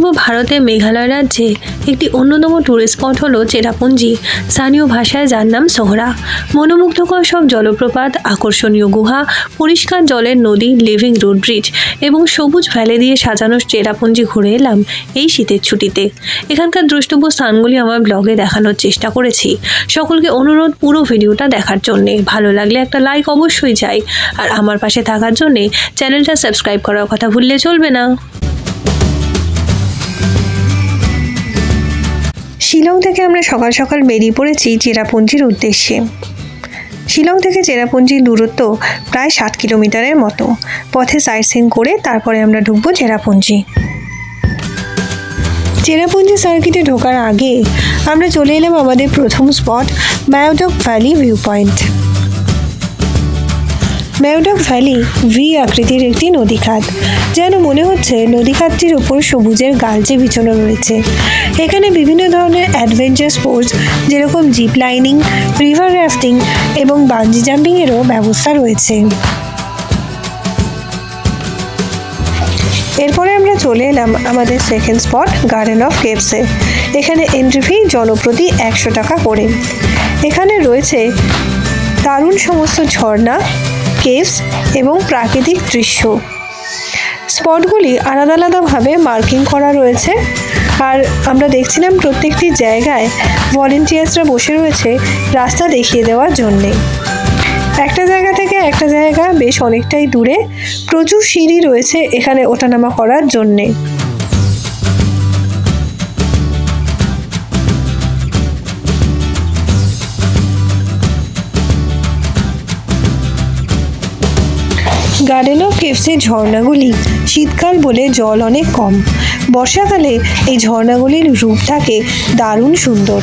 পূর্ব ভারতে মেঘালয় রাজ্যে একটি অন্যতম ট্যুরিস্ট স্পট হলো চেরাপুঞ্জি, স্থানীয় ভাষায় যার নাম সোহরা। মনোমুগ্ধকর সব জলপ্রপাত, আকর্ষণীয় গুহা, পরিষ্কার জলের নদী, লিভিং রুট ব্রিজ এবং সবুজ ভ্যালি দিয়ে সাজানো চেরাপুঞ্জি ঘুরে এলাম এই শীতের ছুটিতে। এখানকার দ্রষ্টব্য স্থানগুলি আমার ব্লগে দেখানোর চেষ্টা করেছি। সকলকে অনুরোধ পুরো ভিডিওটা দেখার জন্যে। ভালো লাগলে একটা লাইক অবশ্যই চাই, আর আমার পাশে থাকার জন্যে চ্যানেলটা সাবস্ক্রাইব করার কথা ভুললে চলবে না। শিলং থেকে আমরা সকাল সকাল বেরিয়ে পড়েছি চেরাপুঞ্জির উদ্দেশ্যে। শিলং থেকে চেরাপুঞ্জির দূরত্ব প্রায় 7 কিলোমিটারের মতো। পথে সাইট সিন করে তারপরে আমরা ঢুকবো চেরাপুঞ্জি। চেরাপুঞ্জি সার্কিটে ঢোকার আগে আমরা চলে এলাম আমাদের প্রথম spot, Mawdok valley view point. Mawdok valley V আকৃতির একটি নদীখাত, যেন মনে হচ্ছে নদীখাতটির উপর সবুজের গালচে বিছানো রয়েছে। এখানে বিভিন্ন ধরনের অ্যাডভেঞ্চার স্পোর্টস যেরকম জিপ লাইনিং, রিভার রাফটিং এবং বাঞ্জি জাম্পিংয়েরও ব্যবস্থা রয়েছে। এরপরে আমরা চলে এলাম আমাদের সেকেন্ড স্পট, গার্ডেন অফ কেভসে। এখানে এন্ট্রি ফি জনপ্রতি 100 টাকা করে। এখানে রয়েছে দারুণ সমস্ত ঝর্ণা, কেভস এবং প্রাকৃতিক দৃশ্য। স্পটগুলি আলাদা আলাদাভাবে মার্কিং করা রয়েছে, আর আমরা দেখছিলাম প্রত্যেকটি জায়গায় ভলেন্টিয়ার্সরা বসে রয়েছে রাস্তা দেখিয়ে দেওয়ার জন্যে। একটা জায়গা থেকে একটা জায়গা বেশ অনেকটাই দূরে, প্রচুর সিঁড়ি রয়েছে এখানে ওঠানামা করার জন্যে। গার্ডেন অফ কেভসের ঝর্ণাগুলি শীতকাল বলে জল অনেক কম। বর্ষাকালে এই ঝর্ণাগুলির রূপ থাকে দারুণ সুন্দর।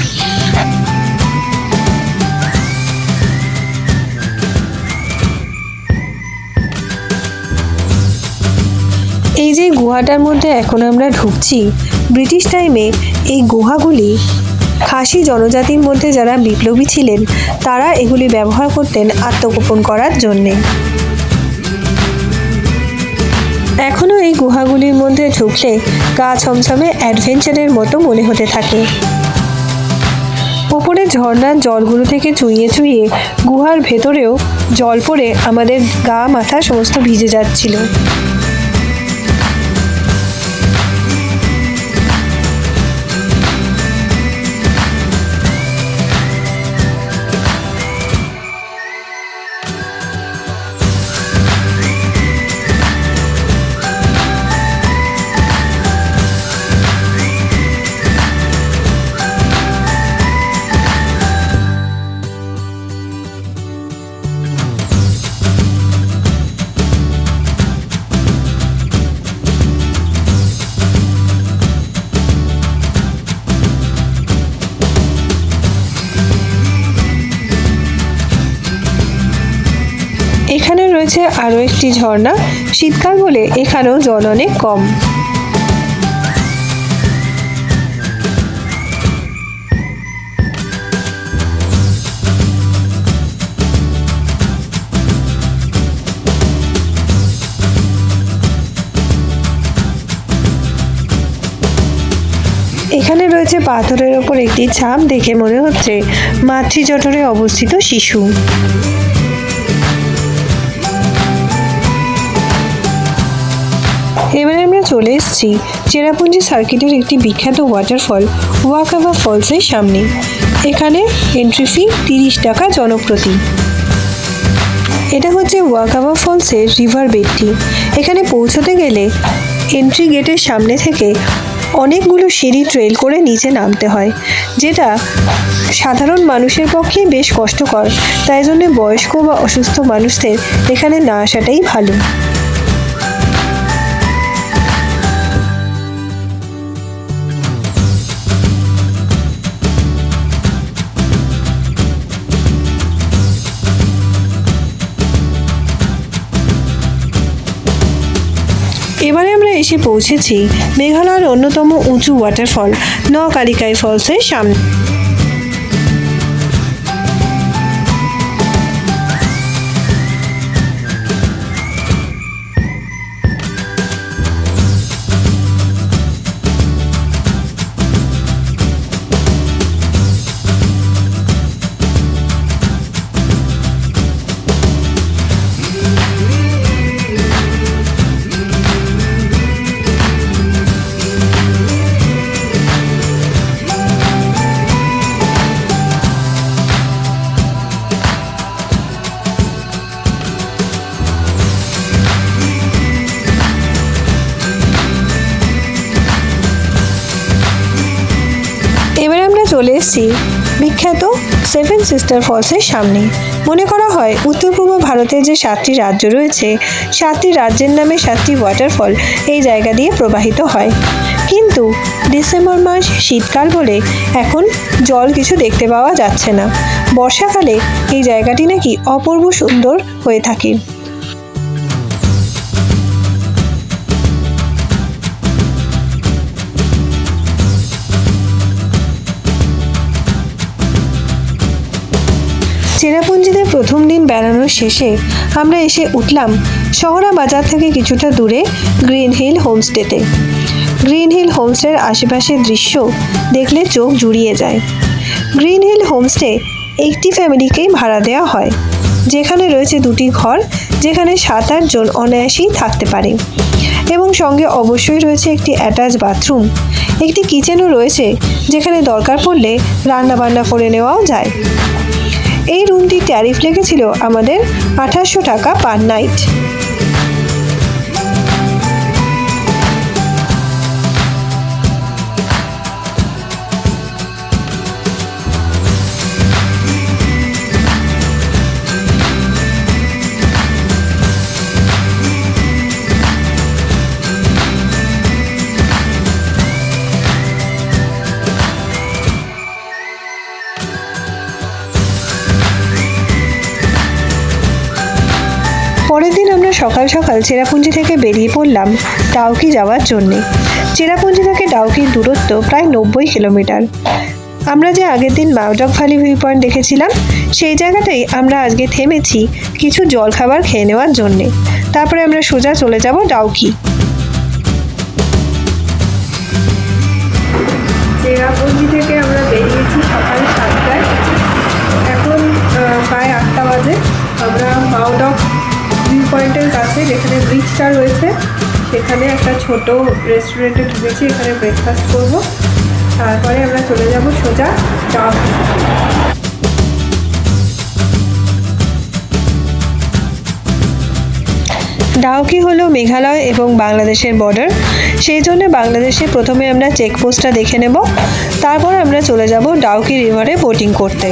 এই যে গুহাটার মধ্যে এখন আমরা ঢুকছি, ব্রিটিশ টাইমে এই গুহাগুলি খাসি জনজাতির মধ্যে যারা বিপ্লবী ছিলেন তারা এগুলি ব্যবহার করতেন আত্মগোপন করার জন্যে। এখনও এই গুহাগুলির মধ্যে ঢুকলে গা ছমছমে অ্যাডভেঞ্চারের মতো মনে হতে থাকে। ওপরে ঝর্ণার জলগুলো থেকে চুইয়ে চুইয়ে গুহার ভেতরেও জল পড়ে আমাদের গা মাথা সমস্ত ভিজে যাচ্ছিল। এখানে রয়েছে আরও একটি ঝর্ণা। শীতকাল বলে এখানেও জল অনেক কম। এখানে রয়েছে পাথরের ওপর একটি ছাপ, দেখে মনে হচ্ছে মাতৃজঠরে অবস্থিত শিশু। এবারে আমরা চলে এসেছি চেরাপুঞ্জি সার্কিটের একটি বিখ্যাত ওয়াটারফল ওয়াকাবা ফলসের সামনে। এখানে এন্ট্রি ফি 30 টাকা জনপ্রতি। এটা হচ্ছে ওয়াকাবা ফলসের রিভার বেডটি। এখানে পৌঁছতে গেলে এন্ট্রি গেটের সামনে থেকে অনেকগুলো সিঁড়ি ট্রেল করে নিচে নামতে হয়, যেটা সাধারণ মানুষের পক্ষে বেশ কষ্টকর। তাই জন্য বয়স্ক বা অসুস্থ মানুষদের এখানে না আসাটাই ভালো। এবারে আমরা এসে পৌঁছেছি মেঘালয়ের অন্যতম উঁচু ওয়াটারফল নকালিকাই ফলসের সামনে। এসেছি বিখ্যাত সেভেন সিস্টার ফলসের সামনে। মনে করা হয় উত্তর পূর্ব ভারতের যে 7টি রাজ্য রয়েছে, 7টি রাজ্যের নামে 7টি ওয়াটারফল এই জায়গা দিয়ে প্রবাহিত হয়। কিন্তু ডিসেম্বর মাস শীতকাল বলে এখন জল কিছু দেখতে পাওয়া যাচ্ছে না। বর্ষাকালে এই জায়গাটি নাকি অপূর্ব সুন্দর হয়ে থাকে। চেরাপুঞ্জিতে প্রথম দিন বেড়ানোর শেষে আমরা এসে উঠলাম শহরা বাজার থেকে কিছুটা দূরে গ্রিন হিল হোমস্টেতে। গ্রিন হিল হোমস্টের আশেপাশের দৃশ্য দেখলে চোখ জুড়িয়ে যায়। গ্রিন হিল হোমস্টে একটি ফ্যামিলিকেই ভাড়া দেওয়া হয়, যেখানে রয়েছে 2টি ঘর, যেখানে 7-8 জন অনায়াসেই থাকতে পারে এবং সঙ্গে অবশ্যই রয়েছে একটি অ্যাটাচ বাথরুম। একটি কিচেনও রয়েছে, যেখানে দরকার পড়লে রান্নাবান্না করে নেওয়াও যায়। এই রুমটির ট্যারিফ লেগেছিল আমাদের 2800 টাকা পার নাইট। পরের দিন আমরা সকাল সকাল চেরাপুঞ্জি থেকে বেরিয়ে পড়লাম ডাউকি যাওয়ার জন্যে। চেরাপুঞ্জি থেকে ডাউকির দূরত্ব প্রায় 90 কিলোমিটার। আমরা যে আগের দিন মাউডক ভ্যালি ভিউ পয়েন্ট দেখেছিলাম, সেই জায়গাটাই আমরা আজকে থেমেছি কিছু জলখাবার খেয়ে নেওয়ার জন্যে। তারপরে আমরা সোজা চলে যাব ডাউকি। চেরাপুঞ্জি থেকে আমরা বেরিয়েছি সকাল 7টায়, এখন প্রায় 8টা বাজে। আমরা মাউডক ভিউ পয়েন্টের কাছে যেখানে ব্রিজটা রয়েছে, সেখানে একটা ছোট রেস্টুরেন্টে ঢুকেছি। এখানে ব্রেকফাস্ট করব, তারপরে আমরা চলে যাব সোজা ডাউকি। ডাউকি হলো মেঘালয় এবং বাংলাদেশের বর্ডার, সেই জন্য বাংলাদেশে প্রথমে আমরা চেকপোস্টটা দেখে নেব, তারপর আমরা চলে যাব ডাউকি রিভারে বোটিং করতে।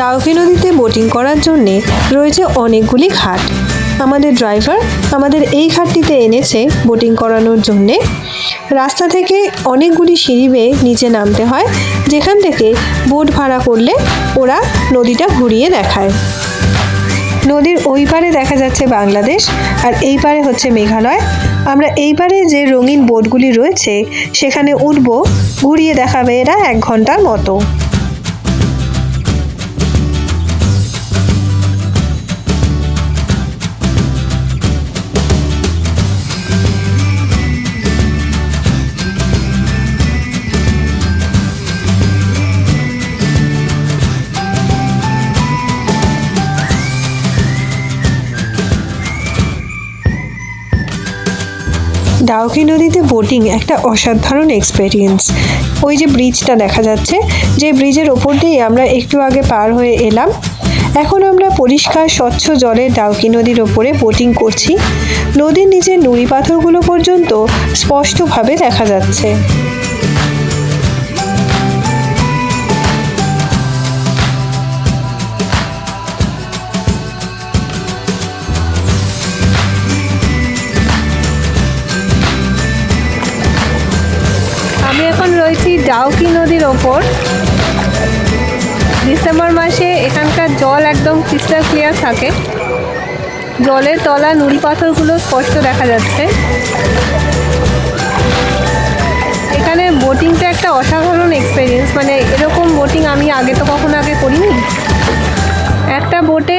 ডাউকি নদীতে বোটিং করার জন্যে রয়েছে অনেকগুলি ঘাট। আমাদের ড্রাইভার আমাদের এই ঘাটটিতে এনেছে বোটিং করানোর জন্যে। রাস্তা থেকে অনেকগুলি সিঁড়ি বেয়ে নিচে নামতে হয়, যেখান থেকে বোট ভাড়া করলে ওরা নদীটা ঘুরিয়ে দেখায়। নদীর ওই পারে দেখা যাচ্ছে বাংলাদেশ, আর এই পারে হচ্ছে মেঘালয়। আমরা এই পারে যে রঙিন বোটগুলি রয়েছে সেখানে উঠব, ঘুরিয়ে দেখাবে এরা 1 ঘন্টার মতো। ডাউকি নদীতে বোটিং একটা অসাধারণ এক্সপেরিয়েন্স। ওই যে ব্রিজটা দেখা যাচ্ছে, যে ব্রিজের ওপর দিয়ে আমরা একটু আগে পার হয়ে এলাম। এখন আমরা পরিষ্কার স্বচ্ছ জলের ডাউকি নদীর ওপরে বোটিং করছি। নদীর নিচে নুড়ি পাথরগুলো পর্যন্ত স্পষ্টভাবে দেখা যাচ্ছে। আমি এখন রয়েছি ডাউকি নদীর ওপর। ডিসেম্বর মাসে এখানকার জল একদম ক্রিস্টাল ক্লিয়ার থাকে, জলের তলা নুড়ি পাথরগুলো স্পষ্ট দেখা যাচ্ছে। এখানে বোটিংটা একটা অসাধারণ এক্সপেরিয়েন্স, মানে এরকম বোটিং আমি আগে তো কখনো করিনি। একটা বোটে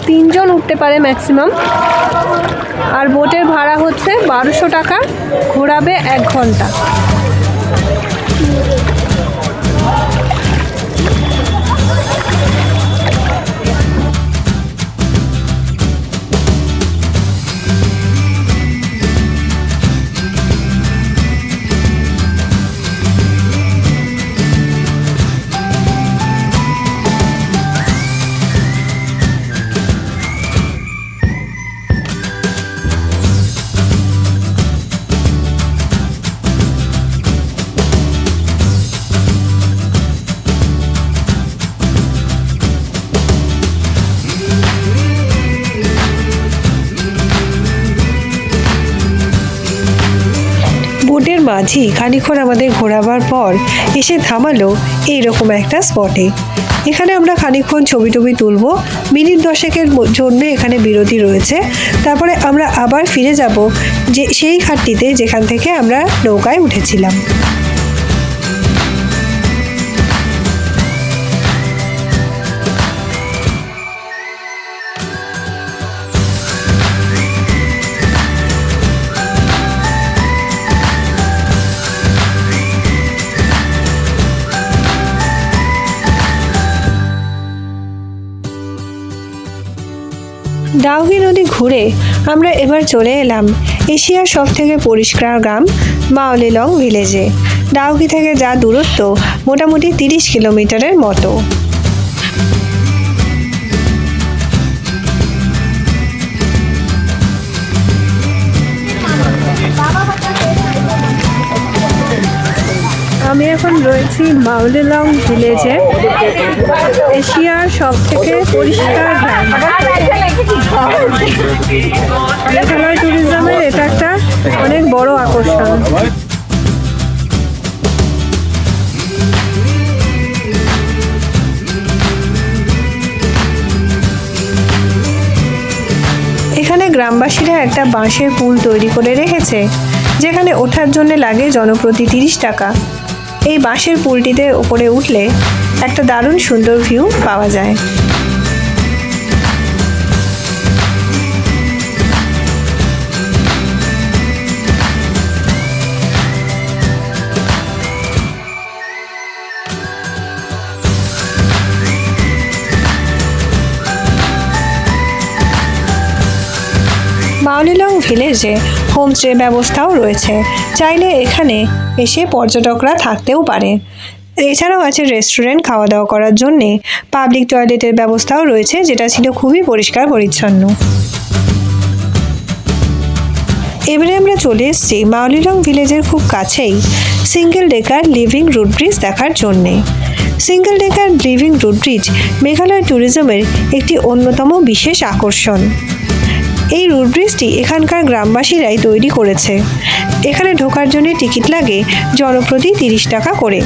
3 জন উঠতে পারে ম্যাক্সিমাম, আর বোটের ভাড়া হচ্ছে 1200 টাকা, ঘোরাবে 1 ঘন্টা। মাঝি খানিকক্ষণ আমাদের ঘোরাবার পর এসে থামালো এইরকম একটা স্পটে। এখানে আমরা খানিকক্ষণ ছবি টবি তুলব, মিনিট 10-এর জন্য এখানে বিরতি রয়েছে। তারপরে আমরা আবার ফিরে যাব যে সেই ঘাটটিতে যেখান থেকে আমরা নৌকায় উঠেছিলাম। ডাউকি নদী ঘুরে আমরা এবার চলে এলাম এশিয়ার সবথেকে পরিষ্কার গ্রাম মাওলিলং ভিলেজে। ডাউকি থেকে যা দূরত্ব মোটামুটি 30 কিলোমিটারের মতো। আমি এখন রয়েছি মাওলিলং ভিলেজে, এশিয়ার সবথেকে পরিষ্কার গ্রাম। মেঘালয় ট্যুরিজমের এটা একটা অনেক বড় আকর্ষণ। এখানে গ্রামবাসীরা একটা বাঁশের পুল তৈরি করে রেখেছে, যেখানে ওঠার জন্য লাগে জনপ্রতি 30 টাকা। এই বাঁশের পুলটিতে ওপরে উঠলে একটা দারুণ সুন্দর ভিউ পাওয়া যায়। মাওলিলং ভিলেজে হোমস্টে ব্যবস্থাও রয়েছে, চাইলে এখানে এসে পর্যটকরা থাকতেও পারে। এছাড়াও আছে রেস্টুরেন্ট, খাওয়া দাওয়া করার জন্যে পাবলিক টয়লেটের ব্যবস্থাও রয়েছে, যেটা ছিল খুবই পরিষ্কার পরিচ্ছন্ন। এবারে আমরা চলে এসেছি মাওলিলং ভিলেজের খুব কাছেই single decker living root bridge দেখার জন্যে। Single decker living root bridge Meghalaya ট্যুরিজমের একটি অন্যতম বিশেষ আকর্ষণ। এই রুট ব্রিজটি এখানকার গ্রামবাসীরাই তৈরি করেছে। এখানে ঢোকার জন্য টিকিট লাগে জনপ্রতি 30 টাকা করে।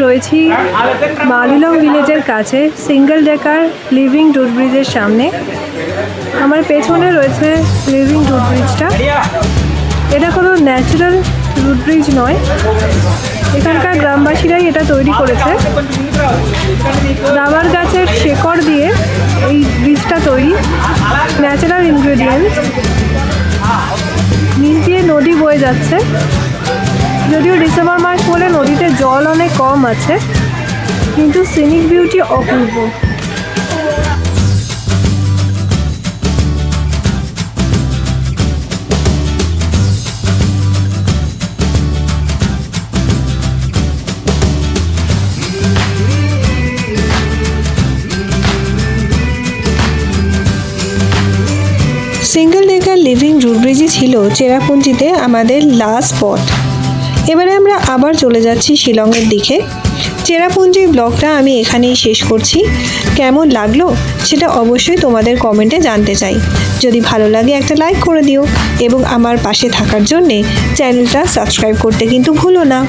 রয়েছি মাওলিলং ভিলেজের কাছে সিঙ্গেল ডেকার লিভিং রুট ব্রিজের সামনে। আমার পেছনে রয়েছে লিভিং রুট ব্রিজটা। এটা কোনো ন্যাচারাল রুট ব্রিজ নয়, এখানকার গ্রামবাসীরাই এটা তৈরি করেছে। রাবার গাছের শেকড় দিয়ে এই ব্রিজটা তৈরি, ন্যাচারাল ইনগ্রেডিয়েন্টস। নিচ দিয়ে নদী বয়ে যাচ্ছে, যদিও ডিসেম্বর মাস বলে নদীতে জল অনেক কম আছে, কিন্তু সিনিক বিউটি অপূর্ব। সিঙ্গেল ডেকার লিভিং রুট ব্রিজই ছিল চেরাপুঞ্জিতে আমাদের লাস্ট স্পট। এবারে আমরা আবার চলে যাচ্ছি শিলংয়ের দিকে। চেরাপুঞ্জি ব্লগটা আমি এখানেই শেষ করছি। কেমন লাগলো সেটা অবশ্যই তোমাদের কমেন্টে জানতে চাই। যদি ভালো লাগে একটা লাইক করে দিও এবং আমার পাশে থাকার জন্যে চ্যানেলটা সাবস্ক্রাইব করতে কিন্তু ভুলো না।